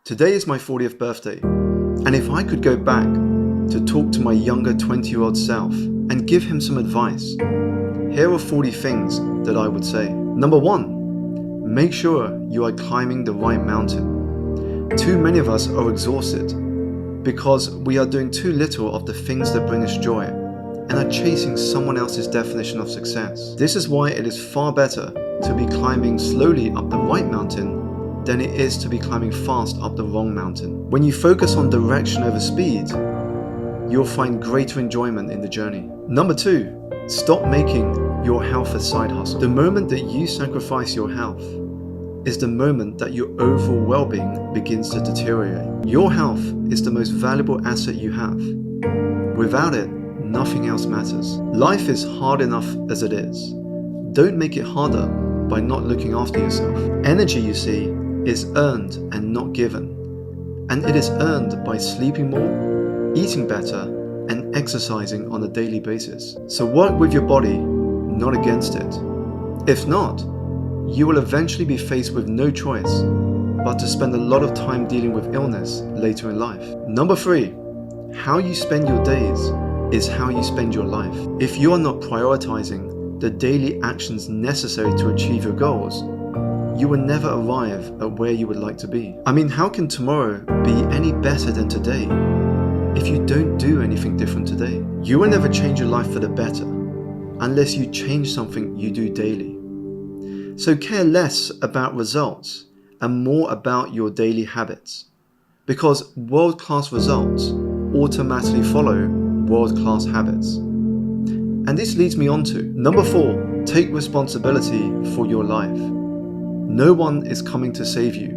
Today is my 40th birthday, and if I could go back to talk to my younger 20-year-old self and give him some advice, here are 40 things that I would say. Number 1, make sure you are climbing the right mountain. Too many of us are exhausted because we are doing too little of the things that bring us joy and are chasing someone else's definition of success. This is why it is far better to be climbing slowly up the right mountain than it is to be climbing fast up the wrong mountain. When you focus on direction over speed, you'll find greater enjoyment in the journey. Number 2, stop making your health a side hustle. The moment that you sacrifice your health is the moment that your overall well-being begins to deteriorate. Your health is the most valuable asset you have. Without it, nothing else matters. Life is hard enough as it is. Don't make it harder by not looking after yourself. Energy, you see, is earned and not given. And it is earned by sleeping more, eating better, and exercising on a daily basis. So work with your body, not against it. If not, you will eventually be faced with no choice but to spend a lot of time dealing with illness later in life. Number 3, how you spend your days is how you spend your life. If you are not prioritizing the daily actions necessary to achieve your goals, you will never arrive at where you would like to be. I mean, how can tomorrow be any better than today if you don't do anything different today? You will never change your life for the better unless you change something you do daily. So care less about results and more about your daily habits, because world-class results automatically follow world-class habits. And this leads me on to number 4, take responsibility for your life. No one is coming to save you,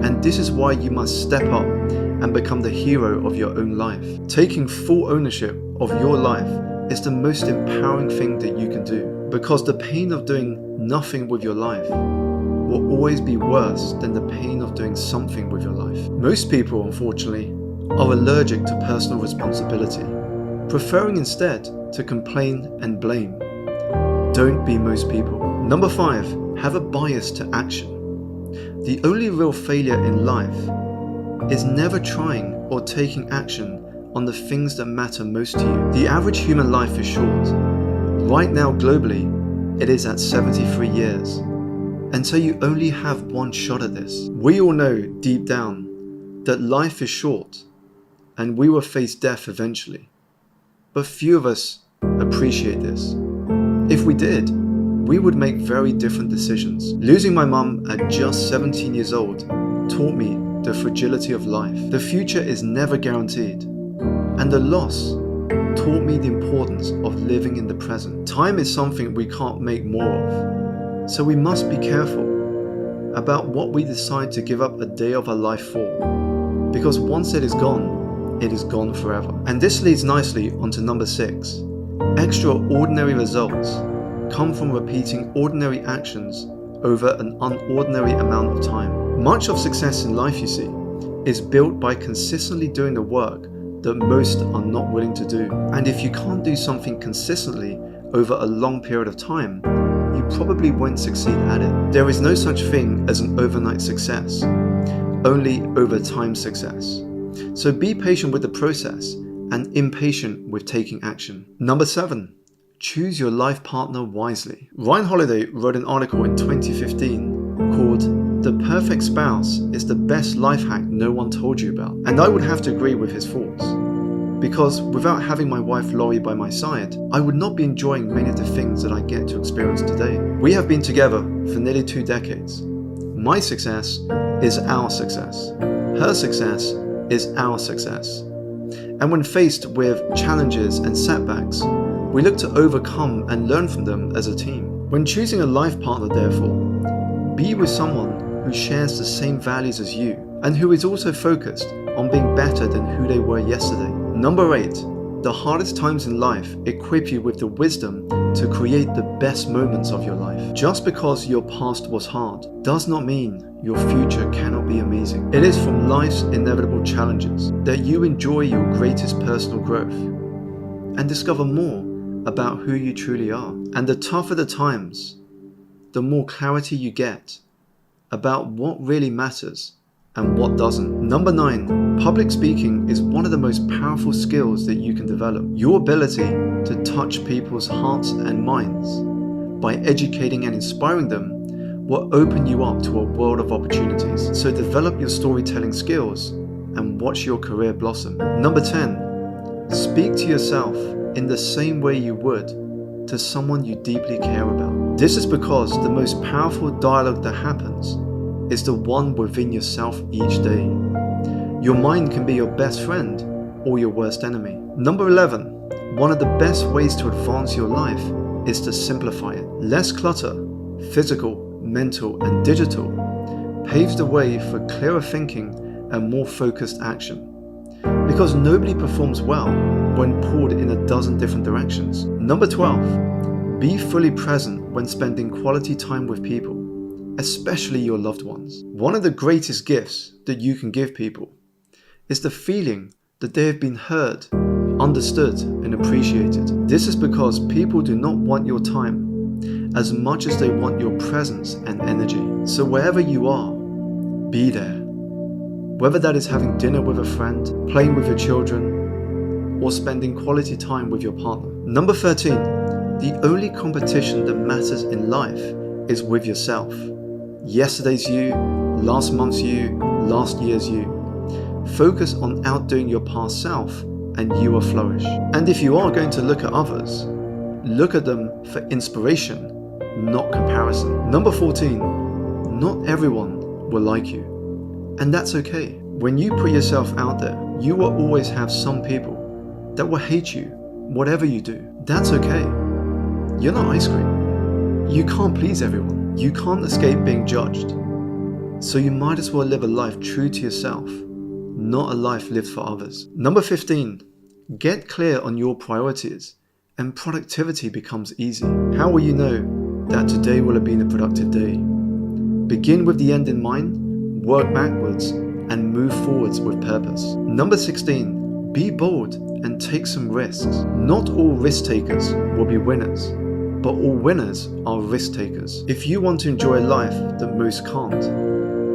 and this is why you must step up and become the hero of your own life. Taking full ownership of your life is the most empowering thing that you can do, because the pain of doing nothing with your life will always be worse than the pain of doing something with your life. Most people, unfortunately, are allergic to personal responsibility, preferring instead to complain and blame. Don't be most people. Number 5, have a bias to action. The only real failure in life is never trying or taking action on the things that matter most to you. The average human life is short. Right now, globally, it is at 73 years. And so you only have one shot at this. We all know deep down that life is short and we will face death eventually. But few of us appreciate this. If we did, we would make very different decisions. Losing my mum at just 17 years old taught me the fragility of life. The future is never guaranteed, and the loss taught me the importance of living in the present. Time is something we can't make more of, so we must be careful about what we decide to give up a day of our life for, because once it is gone forever. And this leads nicely onto number 6. Extraordinary results come from repeating ordinary actions over an unordinary amount of time. Much of success in life, you see, is built by consistently doing the work that most are not willing to do. And if you can't do something consistently over a long period of time, you probably won't succeed at it. There is no such thing as an overnight success, only over time success. So be patient with the process and impatient with taking action. Number 7, choose your life partner wisely. Ryan Holiday wrote an article in 2015 called "The Perfect Spouse is the Best Life Hack No One Told You About." And I would have to agree with his thoughts, because without having my wife Laurie by my side, I would not be enjoying many of the things that I get to experience today. We have been together for nearly 2 decades. My success is our success. Her success is our success. And when faced with challenges and setbacks, we look to overcome and learn from them as a team. When choosing a life partner, therefore, be with someone who shares the same values as you and who is also focused on being better than who they were yesterday. Number 8, the hardest times in life equip you with the wisdom to create the best moments of your life. Just because your past was hard does not mean your future cannot be amazing. It is from life's inevitable challenges that you enjoy your greatest personal growth and discover more about who you truly are. And the tougher the times, the more clarity you get about what really matters and what doesn't. Number 9, public speaking is one of the most powerful skills that you can develop. Your ability to touch people's hearts and minds by educating and inspiring them will open you up to a world of opportunities. So develop your storytelling skills and watch your career blossom. Number 10, speak to yourself in the same way you would to someone you deeply care about. This is because the most powerful dialogue that happens is the one within yourself each day. Your mind can be your best friend or your worst enemy. Number 11, one of the best ways to advance your life is to simplify it. Less clutter, physical, mental, and digital, paves the way for clearer thinking and more focused action. Because nobody performs well when pulled in a dozen different directions. Number 12, be fully present when spending quality time with people, especially your loved ones. One of the greatest gifts that you can give people is the feeling that they have been heard, understood, and appreciated. This is because people do not want your time as much as they want your presence and energy. So wherever you are, be there. Whether that is having dinner with a friend, playing with your children, or spending quality time with your partner. Number 13, the only competition that matters in life is with yourself. Yesterday's you, last month's you, last year's you. Focus on outdoing your past self and you will flourish. And if you are going to look at others, look at them for inspiration, not comparison. Number 14, not everyone will like you. And that's okay. When you put yourself out there, you will always have some people that will hate you, whatever you do. That's okay. You're not ice cream. You can't please everyone. You can't escape being judged. So you might as well live a life true to yourself, not a life lived for others. Number 15, get clear on your priorities and productivity becomes easy. How will you know that today will have been a productive day? Begin with the end in mind, work backwards, and move forwards with purpose. Number 16, be bold and take some risks. Not all risk takers will be winners, but all winners are risk takers. If you want to enjoy a life that most can't,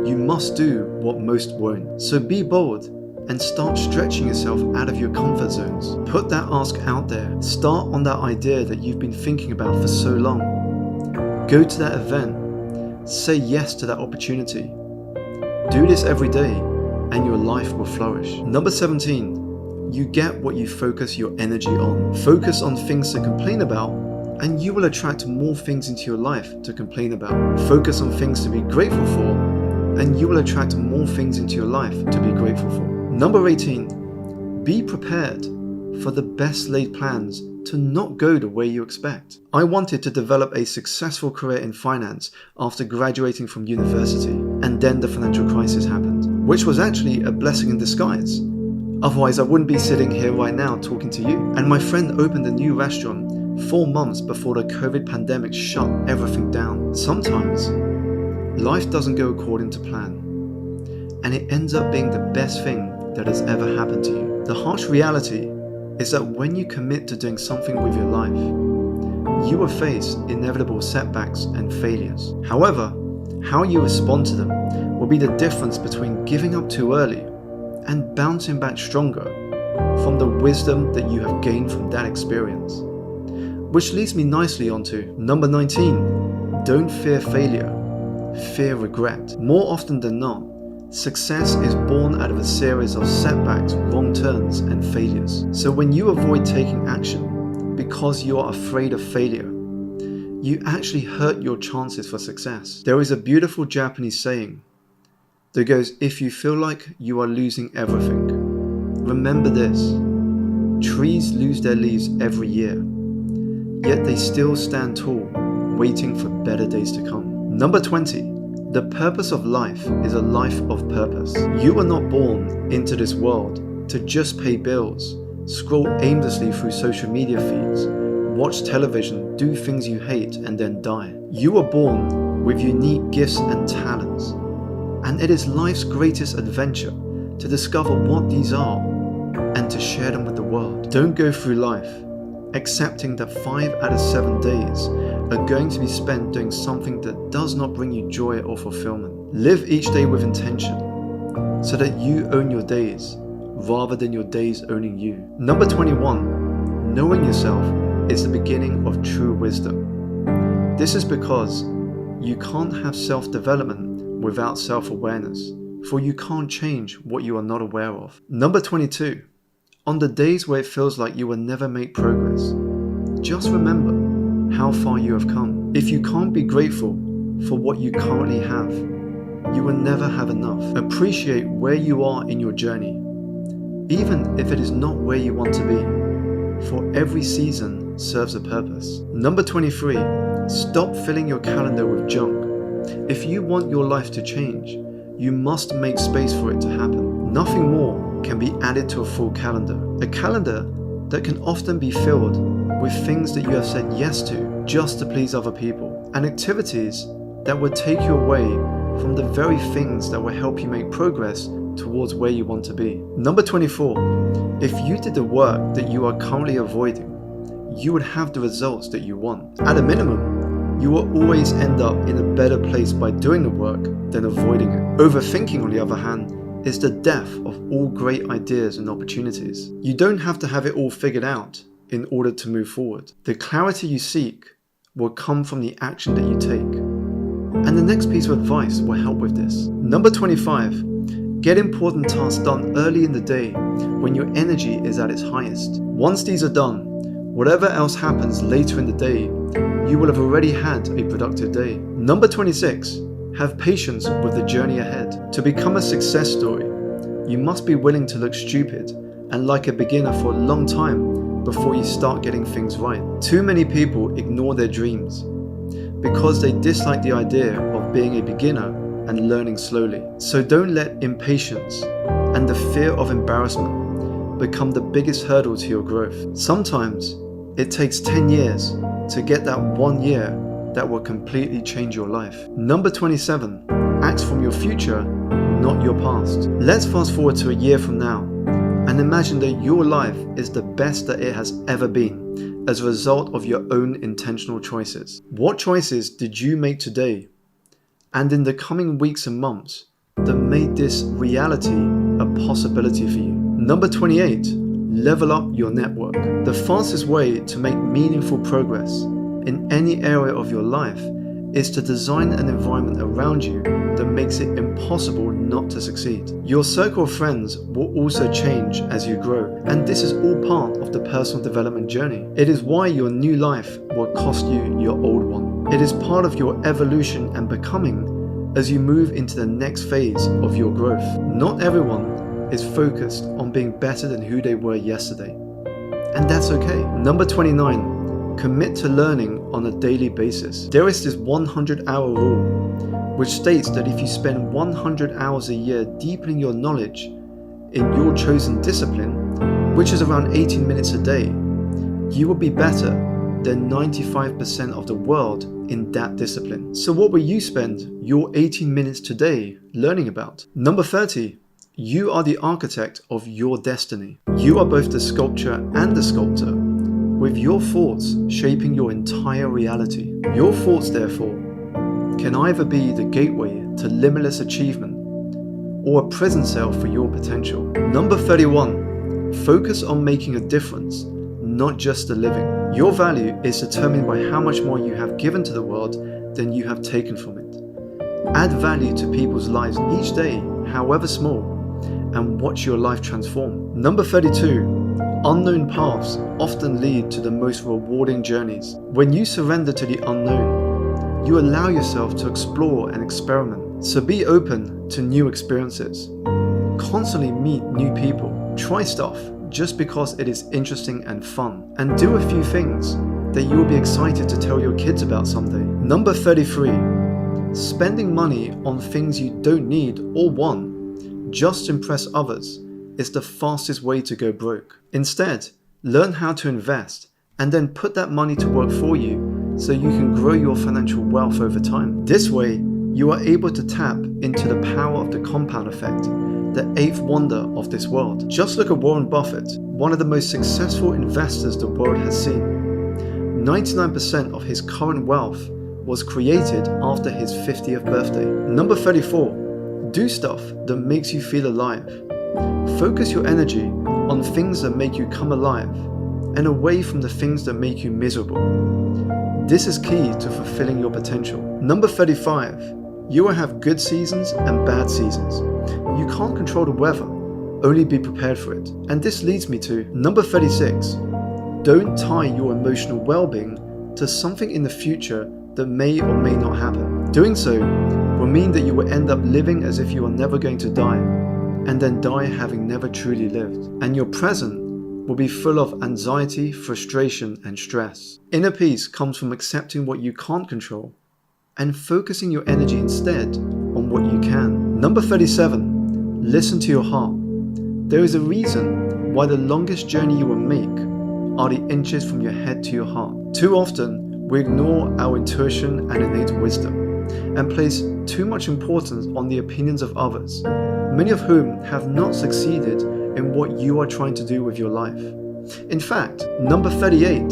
you must do what most won't. So be bold and start stretching yourself out of your comfort zones. Put that ask out there. Start on that idea that you've been thinking about for so long. Go to that event. Say yes to that opportunity. Do this every day and your life will flourish. Number 17, you get what you focus your energy on. Focus on things to complain about and you will attract more things into your life to complain about. Focus on things to be grateful for and you will attract more things into your life to be grateful for. Number 18, be prepared for the best laid plans to not go the way you expect. I wanted to develop a successful career in finance after graduating from university, and then the financial crisis happened, which was actually a blessing in disguise. Otherwise, I wouldn't be sitting here right now talking to you. And my friend opened a new restaurant 4 months before the COVID pandemic shut everything down. Sometimes, life doesn't go according to plan, and it ends up being the best thing that has ever happened to you. The harsh reality is that when you commit to doing something with your life, you will face inevitable setbacks and failures. However, how you respond to them will be the difference between giving up too early and bouncing back stronger from the wisdom that you have gained from that experience. Which leads me nicely onto number 19, don't fear failure, fear regret. More often than not, success is born out of a series of setbacks, wrong turns, and failures. So when you avoid taking action because you are afraid of failure, you actually hurt your chances for success. There is a beautiful Japanese saying that goes, if you feel like you are losing everything, remember this: trees lose their leaves every year, yet they still stand tall, waiting for better days to come. Number 20, the purpose of life is a life of purpose. You were not born into this world to just pay bills, scroll aimlessly through social media feeds, watch television, do things you hate, and then die. You were born with unique gifts and talents, and it is life's greatest adventure to discover what these are and to share them with the world. Don't go through life accepting that 5 out of 7 days are going to be spent doing something that does not bring you joy or fulfillment. Live each day with intention. so that you own your days rather than your days owning you. Number 21, knowing yourself is the beginning of true wisdom. This is because you can't have self-development without self-awareness, for you can't change what you are not aware of. Number 22, on the days where it feels like you will never make progress, just remember how far you have come. If you can't be grateful for what you currently have, you will never have enough. Appreciate where you are in your journey, even if it is not where you want to be, for every season serves a purpose. Number 23, stop filling your calendar with junk. If you want your life to change, you must make space for it to happen. Nothing more can be added to a full calendar. A calendar that can often be filled with things that you have said yes to just to please other people, and activities that would take you away from the very things that will help you make progress towards where you want to be. Number 24, if you did the work that you are currently avoiding, you would have the results that you want. At a minimum, you will always end up in a better place by doing the work than avoiding it. Overthinking, on the other hand, is the death of all great ideas and opportunities. You don't have to have it all figured out in order to move forward. The clarity you seek will come from the action that you take. And the next piece of advice will help with this. Number 25, get important tasks done early in the day when your energy is at its highest. Once these are done, whatever else happens later in the day, you will have already had a productive day. Number 26, have patience with the journey ahead. To become a success story, you must be willing to look stupid and like a beginner for a long time before you start getting things right. Too many people ignore their dreams because they dislike the idea of being a beginner and learning slowly. So don't let impatience and the fear of embarrassment become the biggest hurdle to your growth. Sometimes it takes 10 years to get that 1 year that will completely change your life. Number 27, act from your future, not your past. Let's fast forward to a year from now and imagine that your life is the best that it has ever been as a result of your own intentional choices. What choices did you make today and in the coming weeks and months that made this reality a possibility for you? Number 28, level up your network. The fastest way to make meaningful progress in any area of your life is to design an environment around you that makes it impossible not to succeed. Your circle of friends will also change as you grow, and this is all part of the personal development journey. It is why your new life will cost you your old one. It is part of your evolution and becoming as you move into the next phase of your growth. Not everyone is focused on being better than who they were yesterday, and that's okay. Number 29, commit to learning on a daily basis. There is this 100-hour rule, which states that if you spend 100 hours a year deepening your knowledge in your chosen discipline, which is around 18 minutes a day, you will be better than 95% of the world in that discipline. So what will you spend your 18 minutes today learning about? Number 30, you are the architect of your destiny. You are both the sculptor and the sculptor, with your thoughts shaping your entire reality. Your thoughts, therefore, can either be the gateway to limitless achievement or a prison cell for your potential. Number 31, focus on making a difference, not just the living. Your value is determined by how much more you have given to the world than you have taken from it. Add value to people's lives each day, however small, and watch your life transform. Number 32, unknown paths often lead to the most rewarding journeys. When you surrender to the unknown, you allow yourself to explore and experiment. So be open to new experiences. Constantly meet new people. Try stuff just because it is interesting and fun. And do a few things that you'll be excited to tell your kids about someday. Number 33, spending money on things you don't need or want just to impress others is the fastest way to go broke. Instead, learn how to invest and then put that money to work for you so you can grow your financial wealth over time. This way, you are able to tap into the power of the compound effect, the eighth wonder of this world. Just look at Warren Buffett, one of the most successful investors the world has seen. 99% of his current wealth was created after his 50th birthday. Number 34, Do stuff that makes you feel alive. Focus your energy on things that make you come alive and away from the things that make you miserable. This is key to fulfilling your potential. Number 35. You will have good seasons and bad seasons. You can't control the weather, only be prepared for it. And this leads me to number 36. Don't tie your emotional well-being to something in the future that may or may not happen. Doing so will mean that you will end up living as if you are never going to die, and then die having never truly lived. And your present will be full of anxiety, frustration, and stress. Inner peace comes from accepting what you can't control and focusing your energy instead on what you can. Number 37. Listen to your heart. There is a reason why the longest journey you will make are the inches from your head to your heart. Too often, we ignore our intuition and innate wisdom and place too much importance on the opinions of others, many of whom have not succeeded in what you are trying to do with your life. In fact, number 38,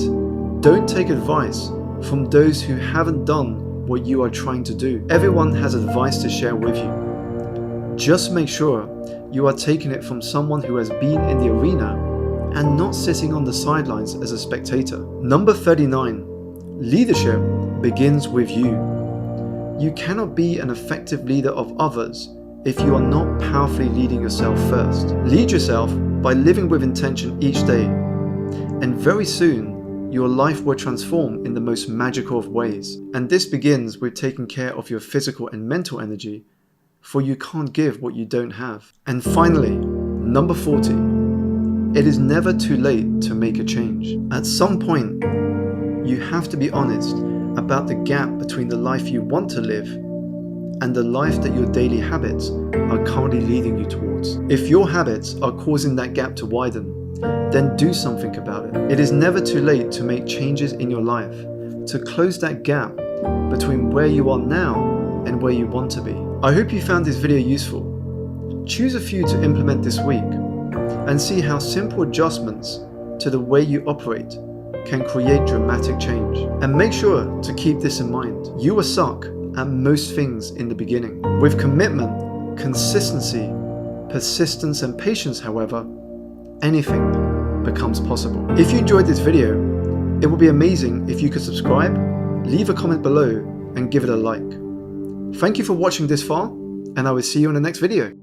don't take advice from those who haven't done what you are trying to do. Everyone has advice to share with you. Just make sure you are taking it from someone who has been in the arena and not sitting on the sidelines as a spectator. Number 39, leadership begins with you. You cannot be an effective leader of others if you are not powerfully leading yourself first. Lead yourself by living with intention each day, and very soon your life will transform in the most magical of ways. And this begins with taking care of your physical and mental energy, for you can't give what you don't have. And finally, number 40, it is never too late to make a change. At some point, you have to be honest about the gap between the life you want to live and the life that your daily habits are currently leading you towards. If your habits are causing that gap to widen, then do something about it. It is never too late to make changes in your life, to close that gap between where you are now and where you want to be. I hope you found this video useful. Choose a few to implement this week and see how simple adjustments to the way you operate can create dramatic change. And make sure to keep this in mind. You will suck at most things in the beginning. With commitment, consistency, persistence, and patience, however, anything becomes possible. If you enjoyed this video, it would be amazing if you could subscribe, leave a comment below, and give it a like. Thank you for watching this far, and I will see you in the next video.